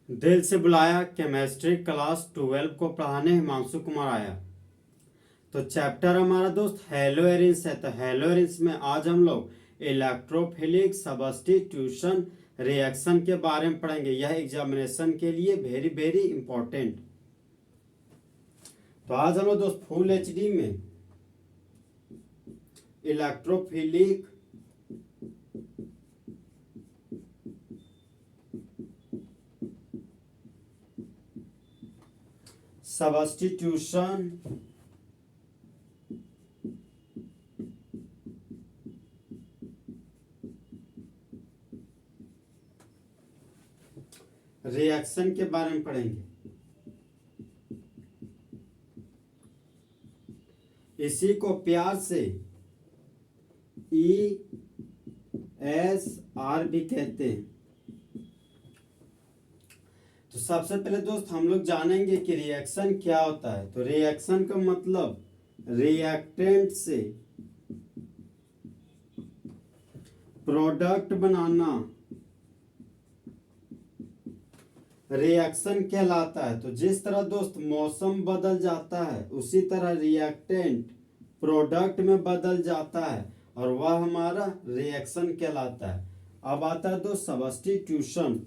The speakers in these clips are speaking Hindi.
दिल से बुलाया केमिस्ट्री क्लास 12 को पढ़ाने हिमांशु कुमार आया। तो चैप्टर हमारा दोस्त हेलोएरिन्स है। तो हेलोएरिन्स में आज हम लोग इलेक्ट्रोफिलिक सब्स्टिट्यूशन रिएक्शन के बारे में पढ़ेंगे। यह एग्जामिनेशन के लिए वेरी वेरी इंपॉर्टेंट। तो आज हम लोग दोस्त फुल एचडी में इलेक्ट्रोफिलिक सब्स्टिट्यूशन रिएक्शन के बारे में पढ़ेंगे। इसी को प्यार से ESR भी कहते हैं। तो सबसे पहले दोस्त हम लोग जानेंगे कि रिएक्शन क्या होता है। तो रिएक्शन का मतलब रिएक्टेंट से प्रोडक्ट बनाना रिएक्शन कहलाता है। तो जिस तरह दोस्त मौसम बदल जाता है उसी तरह रिएक्टेंट प्रोडक्ट में बदल जाता है और वह हमारा रिएक्शन कहलाता है। अब आता है दोस्त सब्स्टिट्यूशन।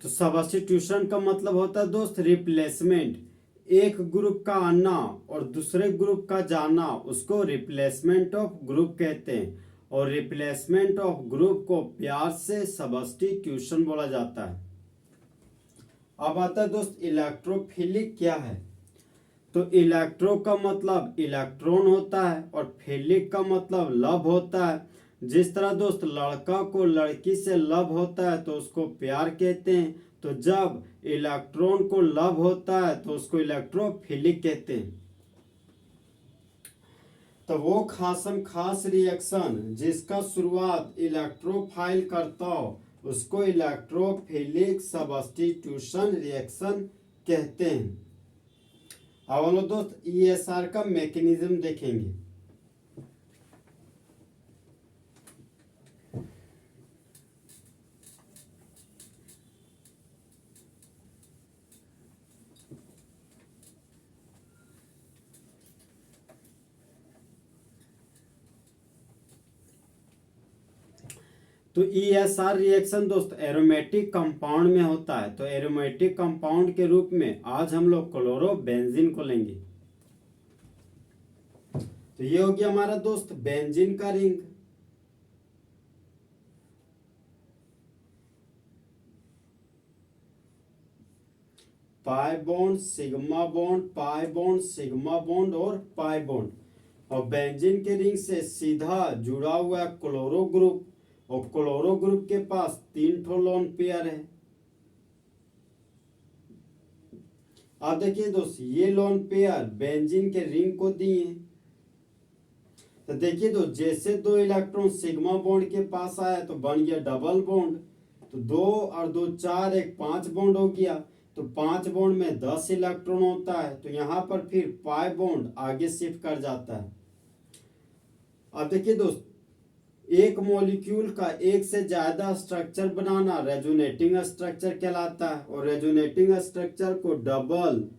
तो सब्स्टिट्यूशन का मतलब होता है दोस्त रिप्लेसमेंट। एक ग्रुप का आना और दूसरे ग्रुप का जाना उसको रिप्लेसमेंट ऑफ ग्रुप कहते हैं और रिप्लेसमेंट ऑफ ग्रुप को प्यार से सब्स्टिट्यूशन बोला जाता है। अब आता है दोस्त इलेक्ट्रोफिलिक क्या है। तो इलेक्ट्रो का मतलब इलेक्ट्रॉन होता है और फिलिक का मतलब लव होता है। जिस तरह दोस्त लड़का को लड़की से लव होता है तो उसको प्यार कहते हैं। तो जब इलेक्ट्रॉन को लव होता है तो उसको इलेक्ट्रोफिलिक कहते हैं। तो वो खास रिएक्शन जिसका शुरुआत इलेक्ट्रोफाइल करता हो उसको इलेक्ट्रोफिलिक सब्स्टिट्यूशन रिएक्शन कहते हैं। अब हम लोग दोस्त ESR का मैकेनिज्म देखेंगे। तो ESR रिएक्शन दोस्त एरोमेटिक कंपाउंड में होता है। तो एरोमेटिक कंपाउंड के रूप में आज हम लोग क्लोरोबेंजीन को लेंगे। तो ये हो गया हमारा दोस्त बेंजीन का ring. Pi bond sigma bond pi bond sigma bond और पाई बॉन्ड। और बेंजीन के रिंग से सीधा जुड़ा हुआ क्लोरो ग्रुप और क्लोरो ग्रुप के पास 3 ठो लोन पेयर है। अब देखिए दोस्त ये लोन पेयर बेंजीन के रिंग को दिए। तो देखिए दोस्त जैसे 2 इलेक्ट्रॉन सिग्मा बॉन्ड के पास आया तो बन गया डबल बॉन्ड। तो 2 और 2 4 एक 5 बॉन्ड हो गया। तो 5 बॉन्ड में 10 इलेक्ट्रॉन होता है। तो यहाँ पर फिर पाई बॉन्ड आगे शिफ्ट कर जाता है। अब देखिए दोस्त एक मॉलिक्यूल का एक से ज्यादा स्ट्रक्चर बनाना रेजोनेटिंग स्ट्रक्चर कहलाता है और रेजोनेटिंग स्ट्रक्चर को डबल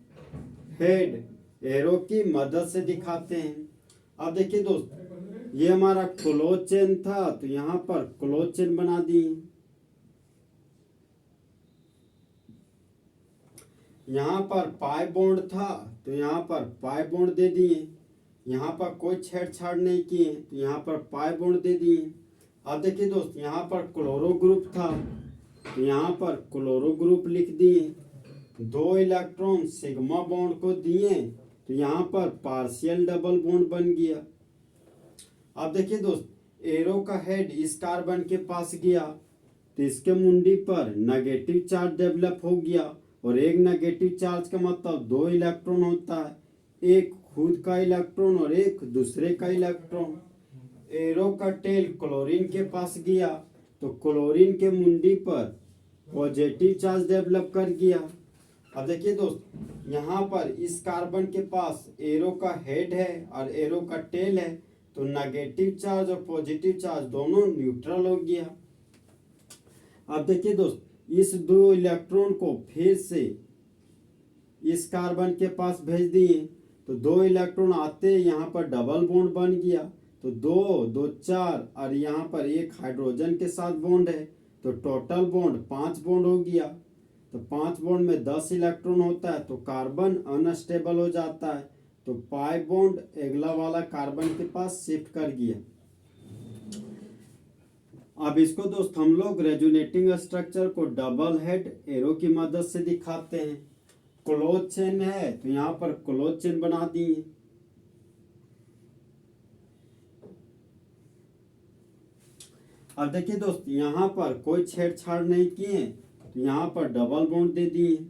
हेड एरो की मदद से दिखाते हैं। अब देखिए दोस्त ये हमारा क्लोज चेन था तो यहाँ पर क्लोज चेन बना दिए। यहाँ पर पाई बॉन्ड था तो यहाँ पर पाई बॉन्ड दे दिए। यहाँ पर कोई छेड़छाड़ नहीं किए तो यहाँ पर पाई बॉन्ड दे दिए। अब देखिए दोस्त यहाँ पर क्लोरो ग्रुप था तो यहाँ पर क्लोरो ग्रुप लिख दिए। 2 इलेक्ट्रॉन सिग्मा बॉन्ड को दिए तो यहाँ पर पार्शियल डबल बॉन्ड बन गया। अब देखिए दोस्त एरो का हेड इस कार्बन के पास गया तो इसके मुंडी पर नेगेटिव चार्ज डेवलप हो गया और एक नेगेटिव चार्ज का मतलब 2 इलेक्ट्रॉन होता है, एक खुद का इलेक्ट्रॉन और एक दूसरे का इलेक्ट्रॉन। एरो का टेल क्लोरीन के पास गया तो क्लोरीन के मुंडी पर पॉजिटिव चार्ज डेवलप कर गया अब देखिए दोस्त, यहाँ पर इस कार्बन के पास एरो का हेड है और एरो का टेल है, तो नेगेटिव चार्ज और पॉजिटिव चार्ज दोनों न्यूट्रल हो गया। अब देखिए दोस्त, इस दो इलेक्ट्रॉन को फिर से इस कार्बन के पास भेज दिए, तो दो इलेक्ट्रॉन आते यहाँ पर डबल बॉन्ड बन गया, तो दो दो चार, और यहाँ पर एक हाइड्रोजन के साथ बॉन्ड है, तो टोटल बॉन्ड 5 बॉन्ड हो गया। तो 5 बॉन्ड में 10 इलेक्ट्रॉन होता है, तो कार्बन अनस्टेबल हो जाता है, तो पाई बॉन्ड अगला वाला कार्बन के पास शिफ्ट कर गया। अब इसको दोस्त हम लोग रेजोनेटिंग स्ट्रक्चर को डबल हेड एरो की मदद से दिखाते हैं। क्लोज चेन है, तो यहाँ पर क्लोज चेन बना दिए। अब देखिए दोस्त, यहाँ पर कोई छेड़छाड़ नहीं किए, तो यहाँ पर डबल बॉन्ड दे दिए।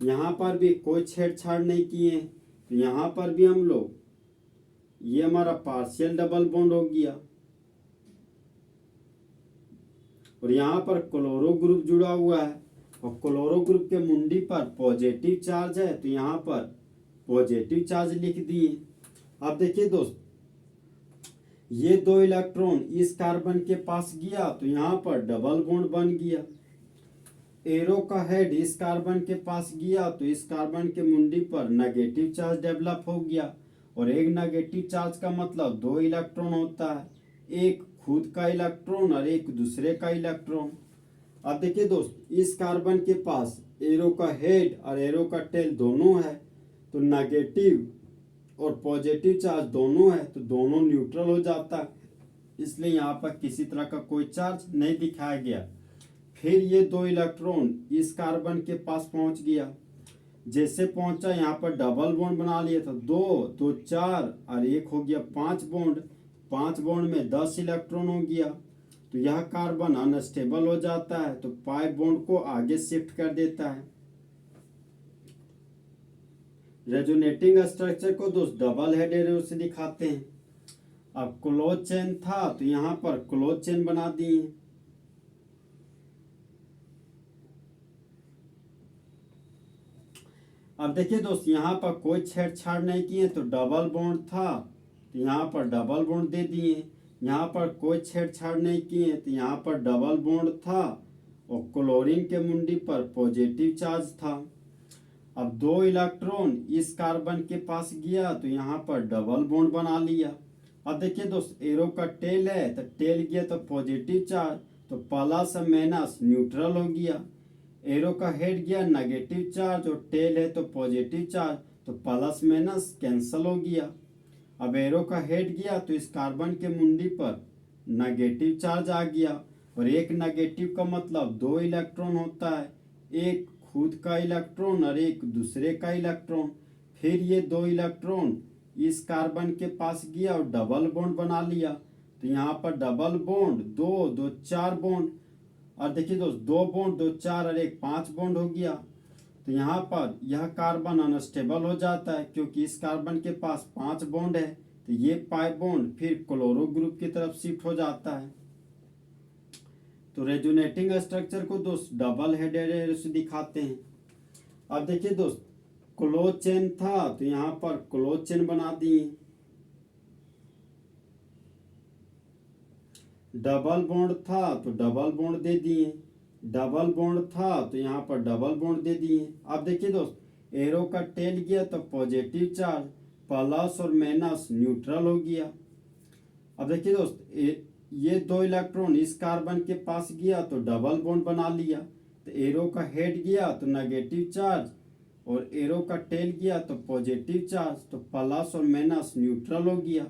यहाँ पर भी कोई छेड़छाड़ नहीं किए, तो यहाँ पर भी हम लोग, ये हमारा पार्शियल डबल बॉन्ड हो गया। और यहाँ पर क्लोरो ग्रुप जुड़ा हुआ है, और क्लोरो ग्रुप के मुंडी पर पॉजिटिव चार्ज है, तो यहाँ पर पॉजिटिव चार्ज लिख दिए। अब देखिए दोस्त, ये दो इलेक्ट्रॉन इस कार्बन के पास गया, तो यहाँ पर डबल बॉन्ड बन गया। एरो का हेड इस कार्बन के पास गया, तो इस कार्बन के मुंडी पर नेगेटिव चार्ज डेवलप हो गया। और एक नेगेटिव चार्ज का मतलब दो इलेक्ट्रॉन होता है, एक खुद का इलेक्ट्रॉन और एक दूसरे का इलेक्ट्रॉन। अब देखिए दोस्त, इस कार्बन के पास एरो का हेड और एरो का टेल दोनों है, तो नेगेटिव और पॉजिटिव चार्ज दोनों है, तो दोनों न्यूट्रल हो जाता है, इसलिए यहाँ पर किसी तरह का कोई चार्ज नहीं दिखाया गया। फिर ये दो इलेक्ट्रॉन इस कार्बन के पास पहुंच गया, जैसे पहुंचा यहाँ पर डबल बॉन्ड बना लिया, तो दो दो चार और एक हो गया 5 बॉन्ड। 5 बॉन्ड में 10 इलेक्ट्रॉन हो गया, तो यह कार्बन अनस्टेबल हो जाता है, तो पाई बॉन्ड को आगे शिफ्ट कर देता है। रेजोनेटिंग स्ट्रक्चर को दोस्त डबल हेड एरो से दिखाते हैं। अब क्लोज चेन था, तो यहाँ पर क्लोज चेन बना दिए। अब देखिए दोस्त, यहाँ पर कोई छेड़छाड़ नहीं किए, तो डबल बॉन्ड था, तो यहाँ पर डबल बॉन्ड दे दिए। यहाँ पर कोई छेड़छाड़ नहीं किए, तो यहाँ पर डबल बॉन्ड था, और क्लोरीन के मुंडी पर पॉजिटिव चार्ज था। अब दो इलेक्ट्रॉन इस कार्बन के पास गया, तो यहाँ पर डबल बॉन्ड बना लिया। अब देखिए दोस्त, एरो का टेल है, तो टेल गया तो पॉजिटिव चार्ज, तो प्लस माइनस न्यूट्रल हो गया। एरो का हेड गया नेगेटिव चार्ज, और टेल है तो पॉजिटिव चार्ज, तो प्लस माइनस कैंसल हो गया। अब एरो का हेड गया, तो इस कार्बन के मुंडी पर नेगेटिव चार्ज आ गया, और एक नेगेटिव का मतलब दो इलेक्ट्रॉन होता है, एक खुद का इलेक्ट्रॉन और एक दूसरे का इलेक्ट्रॉन। फिर ये दो इलेक्ट्रॉन इस कार्बन के पास गया और डबल बॉन्ड बना लिया, तो यहाँ पर डबल बॉन्ड दो दो 4 बॉन्ड, और देखिए दोस्त, 2 बॉन्ड 2 4 और एक 5 बॉन्ड हो गया। तो यहाँ पर यह कार्बन अनस्टेबल हो जाता है, क्योंकि इस कार्बन के पास 5 बॉन्ड है, तो ये पाई बॉन्ड फिर क्लोरो ग्रुप की तरफ शिफ्ट हो जाता है। तो रेजोनेटिंग स्ट्रक्चर को दोस्त डबल हेड एरो से दिखाते हैं। अब देखिए दोस्त, क्लोज चेन था, तो यहाँ पर क्लोज चेन बना दिए। डबल बॉन्ड था, तो डबल बॉन्ड दे दिए। डबल बॉन्ड था, तो यहाँ पर डबल बॉन्ड दे दिए। अब देखिए दोस्त, एरो का टेल गया तो पॉजिटिव चार्ज, प्लस और माइनस न्यूट्रल हो गया। अब देखिए दोस्त, ये दो इलेक्ट्रॉन इस कार्बन के पास गया तो डबल बॉन्ड बना लिया, तो एरो का हेड गया तो नेगेटिव चार्ज, और एरो का टेल गया तो पॉजिटिव चार्ज, तो प्लस और माइनस न्यूट्रल हो गया।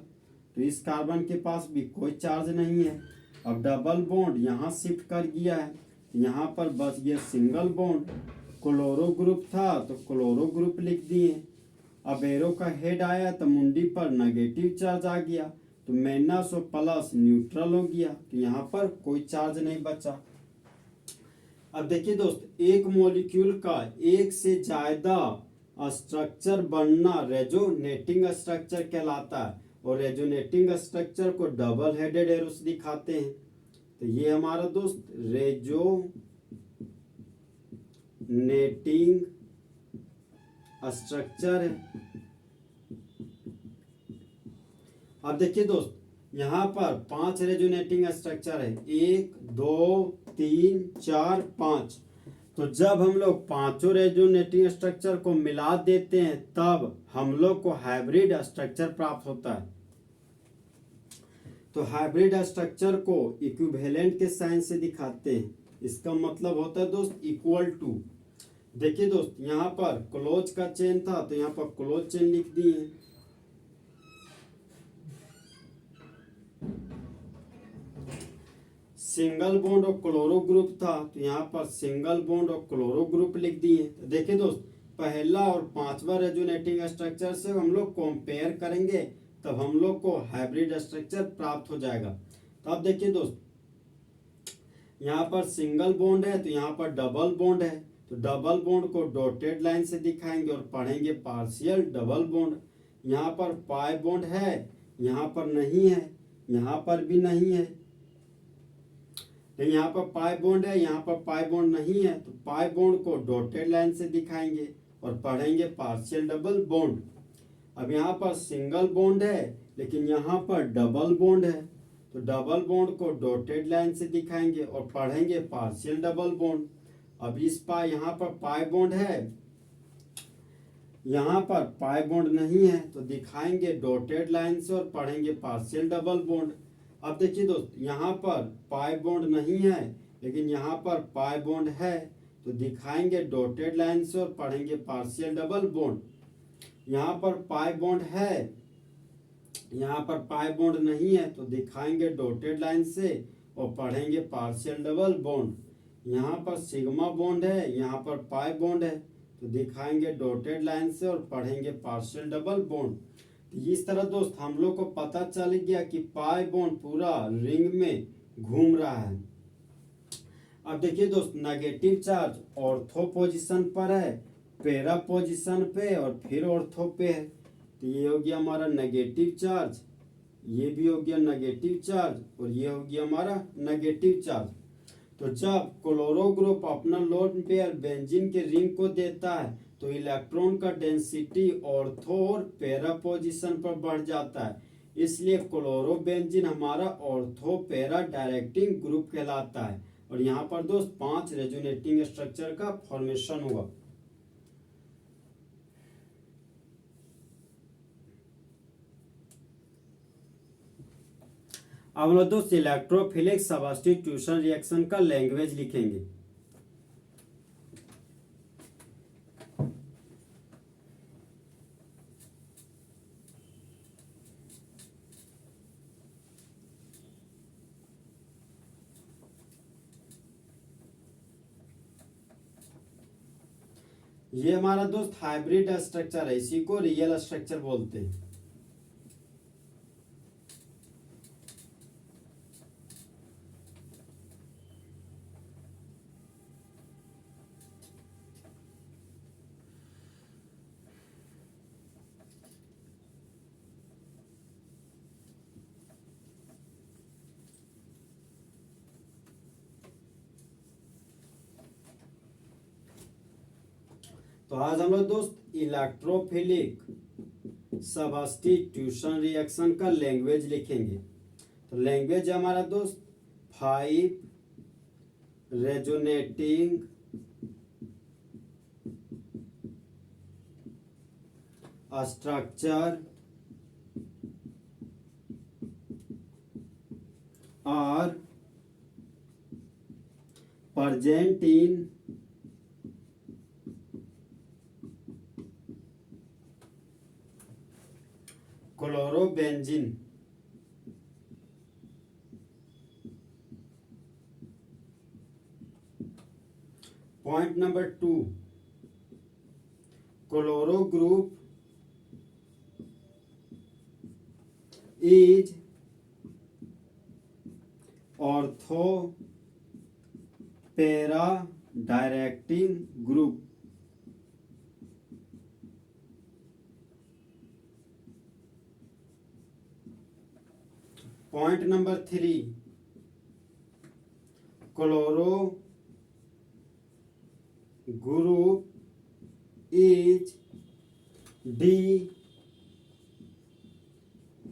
तो इस कार्बन के पास भी कोई चार्ज नहीं है। अब डबल बॉन्ड यहाँ शिफ्ट कर गया है, यहाँ पर बच गया सिंगल बॉन्ड। क्लोरो ग्रुप था, तो क्लोरो ग्रुप लिख दिए। अब एरो का हेड आया तो मुंडी पर नेगेटिव चार्ज आ गया, तो माइनस और प्लस न्यूट्रल हो गया, तो यहाँ पर कोई चार्ज नहीं बचा। अब देखिए दोस्त, एक मॉलिक्यूल का एक से ज्यादा स्ट्रक्चर बनना रेजोनेटिंग स्ट्रक्चर कहलाता है, और रेजोनेटिंग स्ट्रक्चर को डबल हेडेड एरो से दिखाते हैं। तो ये हमारा दोस्त रेजोनेटिंग स्ट्रक्चर है। अब देखिए दोस्त, यहाँ पर 5 रेजोनेटिंग स्ट्रक्चर है, 1 2 3 4 5। तो जब हम लोग पांचों रेजोनेटिंग स्ट्रक्चर को मिला देते हैं तब हम लोग को हाइब्रिड स्ट्रक्चर प्राप्त होता है। तो हाइब्रिड स्ट्रक्चर को इक्विवेलेंट के साइन से दिखाते हैं। इसका मतलब होता है दोस्त इक्वल टू। देखिए दोस्त, यहाँ पर क्लोज का चेन था तो यहाँ पर क्लोज चेन लिख दिए। सिंगल बॉन्ड और क्लोरो ग्रुप था तो यहाँ पर सिंगल बॉन्ड और क्लोरो ग्रुप लिख दिए। तो देखिए दोस्त, पहला और पांचवा रेजोनेटिंग स्ट्रक्चर से हम लोग कंपेयर करेंगे तब हम लोग को हाइब्रिड स्ट्रक्चर प्राप्त हो जाएगा। तो अब देखिए दोस्त, यहाँ पर सिंगल बॉन्ड है तो यहाँ पर डबल बॉन्ड है, तो डबल बॉन्ड को डॉटेड लाइन से दिखाएंगे और पढ़ेंगे पार्शियल डबल बॉन्ड। यहाँ पर पाई बॉन्ड है, यहाँ पर नहीं है, यहाँ पर भी नहीं है। यहाँ पर पाई बॉन्ड है, यहाँ पर पाई बॉन्ड नहीं है, तो पाई बॉन्ड को डॉटेड लाइन से दिखाएंगे और पढ़ेंगे पार्शियल डबल बॉन्ड। अब यहाँ पर सिंगल बॉन्ड है लेकिन यहाँ पर डबल बॉन्ड है, तो डबल बॉन्ड को डॉटेड लाइन से दिखाएंगे और पढ़ेंगे पार्शियल डबल बॉन्ड। अब इस यहाँ पर पाई बॉन्ड है, यहाँ पर पाई बॉन्ड नहीं है तो दिखाएंगे डॉटेड लाइन से और पढ़ेंगे पार्शियल डबल बॉन्ड। अब देखिए दोस्त, यहाँ पर पाई बॉन्ड नहीं है लेकिन यहाँ पर पाई बॉन्ड है तो दिखाएंगे डॉटेड लाइन से और पढ़ेंगे पार्शियल डबल बॉन्ड। यहाँ पर पाई बॉन्ड है, यहाँ पर पाई बॉन्ड नहीं है तो दिखाएंगे डॉटेड लाइन से और पढ़ेंगे पार्शियल डबल बॉन्ड। यहाँ पर सिग्मा बॉन्ड है, यहाँ पर पाई बॉन्ड है तो दिखाएंगे डॉटेड लाइन से और पढ़ेंगे पार्शियल डबल बॉन्ड। इस तरह दोस्त हम लोग को पता चल गया कि पाई बॉन्ड पूरा रिंग में घूम रहा है। अब देखिए दोस्त, नेगेटिव चार्ज ऑर्थो पोजीशन पर है, पैरा पोजीशन पे और फिर ऑर्थो पे है। तो ये हो गया हमारा नेगेटिव चार्ज, ये भी हो गया नेगेटिव चार्ज और ये हो गया हमारा नेगेटिव चार्ज। तो जब क्लोरो ग्रुप अपना लोन पेयर बेंजीन के रिंग को देता है तो इलेक्ट्रॉन का डेंसिटी ऑर्थो और पैरा पोजीशन पर बढ़ जाता है, इसलिए क्लोरो बेंजीन हमारा ऑर्थो पैरा डायरेक्टिंग ग्रुप कहलाता है। और यहाँ पर दोस्त 5 रेजोनेटिंग स्ट्रक्चर का फॉर्मेशन हुआ। अब हम लोग दोस्त इलेक्ट्रोफिलिक सब्स्टिट्यूशन रिएक्शन का लैंग्वेज लिखेंगे। ये हमारा दोस्त हाइब्रिड स्ट्रक्चर है, इसी को रियल स्ट्रक्चर बोलते हैं। तो आज हम लोग दोस्त इलेक्ट्रोफिलिक सब्स्टिट्यूशन रिएक्शन का लैंग्वेज लिखेंगे। तो लैंग्वेज है हमारा दोस्त 5 resonating structure are present in chlorobenzene. Point number 2, chloro group is ortho para directing group. Point number 3, chloro group is D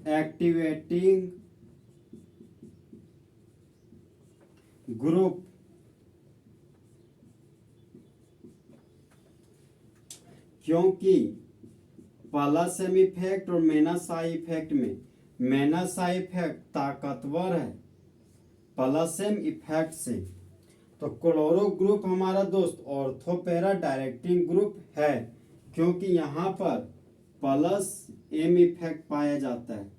activating group क्योंकि प्लस एम इफेक्ट और माइनस आई इफेक्ट में माइनस आई इफेक्ट ताकतवर है प्लस एम इफेक्ट से। तो क्लोरो ग्रुप हमारा दोस्त ऑर्थो पैरा डायरेक्टिंग ग्रुप है क्योंकि यहाँ पर प्लस एम इफेक्ट पाया जाता है।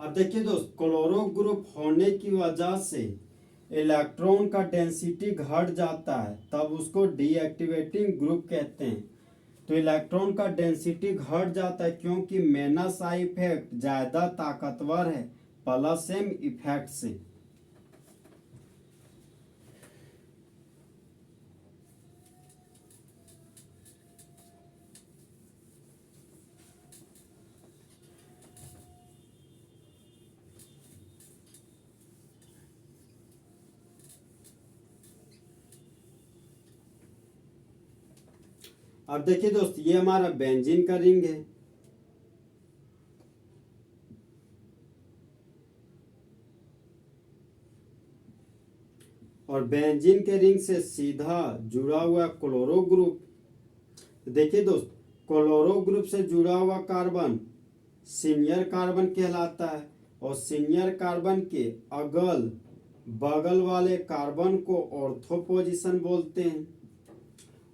अब देखिए दोस्त, क्लोरो ग्रुप होने की वजह से इलेक्ट्रॉन का डेंसिटी घट जाता है, तब उसको डीएक्टिवेटिंग ग्रुप कहते हैं। तो इलेक्ट्रॉन का डेंसिटी घट जाता है क्योंकि माइनस आई इफेक्ट ज्यादा ताकतवर है प्लस एम इफेक्ट से। अब देखिए दोस्त, ये हमारा बेंजीन का रिंग है। और बेंजीन के रिंग से सीधा जुड़ा हुआ क्लोरो ग्रुप। देखिए दोस्त, क्लोरो ग्रुप से जुड़ा हुआ कार्बन सीनियर कार्बन कहलाता है और सीनियर कार्बन के अगल बगल वाले कार्बन को ऑर्थो पोजीशन बोलते हैं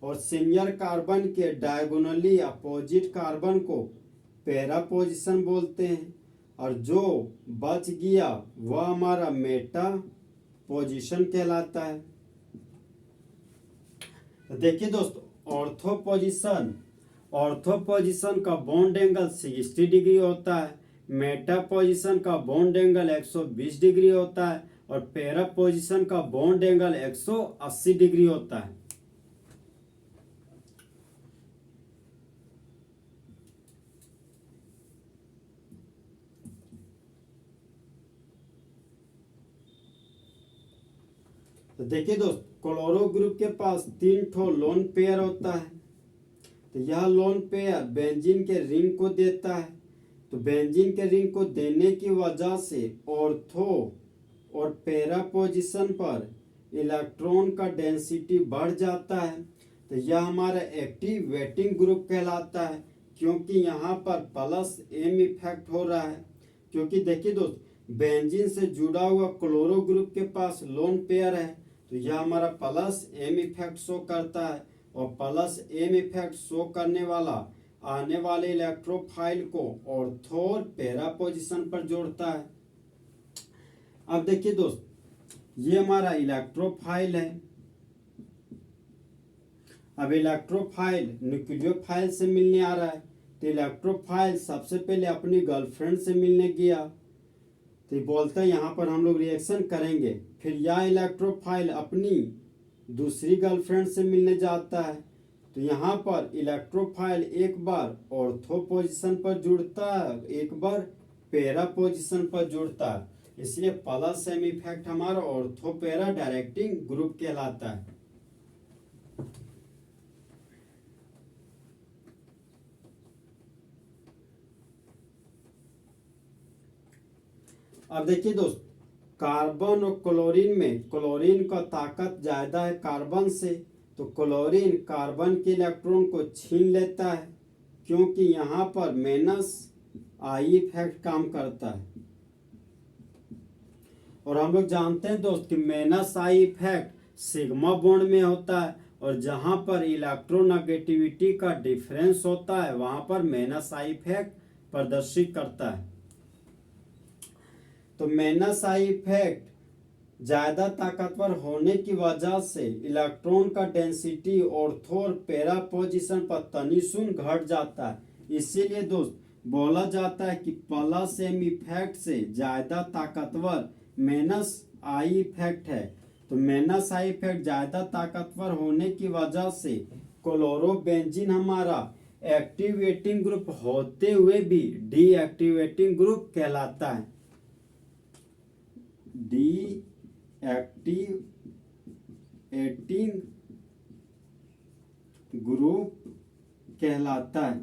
और सीनियर कार्बन के डायगोनली अपोजिट कार्बन को पैरा पोजीशन बोलते हैं और जो बच गया वह हमारा मेटा पोजीशन कहलाता है। देखिए दोस्त, ऑर्थो पोजीशन का बॉन्ड एंगल 60 डिग्री होता है, मेटा पोजीशन का बॉन्ड एंगल 120 डिग्री होता है और पैरा पोजीशन का बॉन्ड एंगल 180 डिग्री होता है। तो देखिए दोस्त, क्लोरो ग्रुप के पास 3 ठो लोन पेयर होता है। तो यह लोन पेयर बेंजीन के रिंग को देता है। तो बेंजीन के रिंग को देने की वजह से ऑर्थो और पैरा पोजीशन पर इलेक्ट्रॉन का डेंसिटी बढ़ जाता है। तो यह हमारा एक्टिवेटिंग ग्रुप कहलाता है क्योंकि यहाँ पर प्लस एम इफेक्ट हो रहा है। क्योंकि देखिए दोस्त, बेंजीन से जुड़ा हुआ क्लोरो ग्रुप के पास लोन पेयर है तो यह हमारा प्लस एम इफेक्ट शो करता है और प्लस एम इफेक्ट शो करने वाला आने वाले इलेक्ट्रोफाइल को ऑर्थो और पैरा पोजीशन पर जोड़ता है। अब देखिए दोस्त, ये हमारा इलेक्ट्रोफाइल है। अब इलेक्ट्रोफाइल न्यूक्लियोफाइल से मिलने आ रहा है। तो इलेक्ट्रोफाइल सबसे पहले अपनी गर्लफ्रेंड से मिलने गया तो बोलता है यहाँ पर हम लोग रिएक्शन करेंगे। फिर यह इलेक्ट्रोफाइल अपनी दूसरी गर्लफ्रेंड से मिलने जाता है तो यहाँ पर इलेक्ट्रोफाइल एक बार ऑर्थो पोजीशन पर जुड़ता है, एक बार पैरा पोजीशन पर जुड़ता है। इसलिए प्लस एम इफेक्ट हमारा ऑर्थो पैरा डायरेक्टिंग ग्रुप कहलाता है। अब देखिए दोस्त, कार्बन और क्लोरीन में क्लोरीन का ताकत ज्यादा है कार्बन से। तो क्लोरीन कार्बन के इलेक्ट्रॉन को छीन लेता है क्योंकि यहाँ पर माइनस आई इफेक्ट काम करता है। और हम लोग जानते हैं दोस्त कि minus I effect sigma bond में होता है और जहां पर इलेक्ट्रोनेगेटिविटी का डिफरेंस होता है वहां पर माइनस आई इफेक्ट प्रदर्शित करता है। तो माइनस आई इफेक्ट ज्यादा ताकतवर होने की वजह से इलेक्ट्रॉन का डेंसिटी ऑर्थो और पैरा पोजीशन पर तनिशुन घट जाता है। इसीलिए दोस्त बोला जाता है कि प्लस एम इफेक्ट से ज्यादा ताकतवर माइनस आई इफेक्ट है। तो माइनस आई इफेक्ट ज्यादा ताकतवर होने की वजह से क्लोरोबेंजीन हमारा एक्टिवेटिंग ग्रुप होते हुए भी डीएक्टिवेटिंग ग्रुप कहलाता है। डीएक्टिवेटिंग ग्रुप कहलाता है।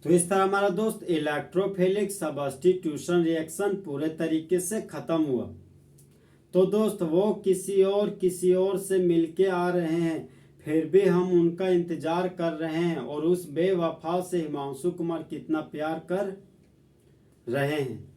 तो इस तरह हमारा दोस्त इलेक्ट्रोफिलिक सब्स्टिट्यूशन रिएक्शन पूरे तरीके से खत्म हुआ। तो दोस्त वो किसी और से मिलके आ रहे हैं, फिर भी हम उनका इंतजार कर रहे हैं, और उस बेवफा से हिमांशु कुमार कितना प्यार कर रहे हैं।